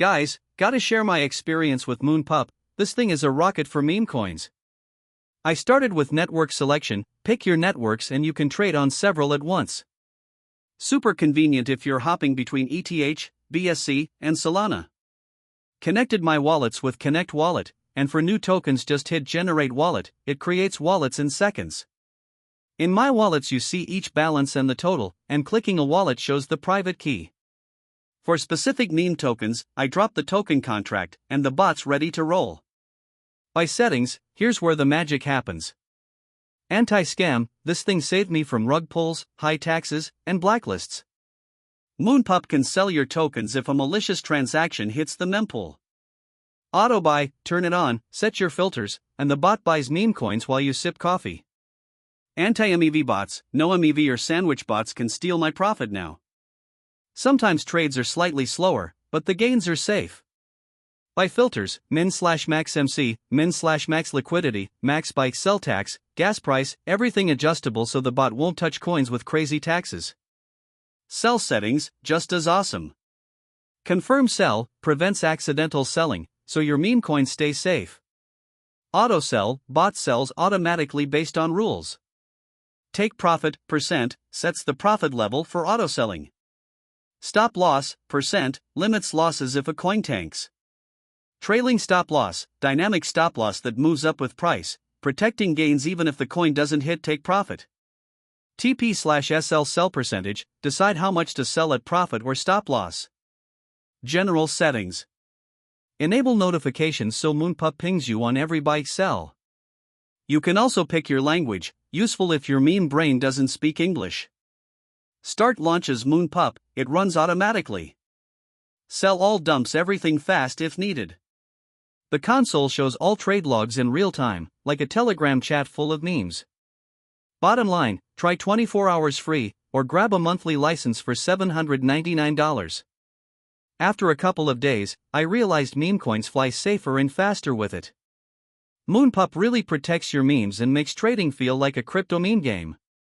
Guys, gotta share my experience with MoonPup. This thing is a rocket for meme coins. I started with network selection, pick your networks and you can trade on several at once. Super convenient if you're hopping between ETH, BSC, and Solana. Connected my wallets with Connect Wallet, and for new tokens just hit Generate Wallet, it creates wallets in seconds. In my wallets you see each balance and the total, and clicking a wallet shows the private key. For specific meme tokens, I drop the token contract, and the bot's ready to roll. By settings, here's where the magic happens. Anti-scam, this thing saved me from rug pulls, high taxes, and blacklists. MoonPup can sell your tokens if a malicious transaction hits the mempool. Auto buy, turn it on, set your filters, and the bot buys meme coins while you sip coffee. Anti-MEV bots, no MEV or sandwich bots can steal my profit now. Sometimes trades are slightly slower, but the gains are safe. By filters, min/max MC, min/max liquidity, max spike sell tax, gas price, everything adjustable so the bot won't touch coins with crazy taxes. Sell settings, just as awesome. Confirm sell, prevents accidental selling, so your meme coin stays safe. Auto sell, bot sells automatically based on rules. Take profit, %, sets the profit level for auto selling. Stop loss, %, limits losses if a coin tanks. Trailing stop loss, dynamic stop loss that moves up with price, protecting gains even if the coin doesn't hit take profit. TP/SL sell percentage, decide how much to sell at profit or stop loss. General settings. Enable notifications so MoonPup pings you on every buy sell. You can also pick your language, useful if your meme brain doesn't speak English. Start launches MoonPup, it runs automatically. Sell all dumps everything fast if needed. The console shows all trade logs in real time, like a Telegram chat full of memes. Bottom line, try 24 hours free, or grab a monthly license for $799. After a couple of days, I realized meme coins fly safer and faster with it. MoonPup really protects your memes and makes trading feel like a crypto meme game.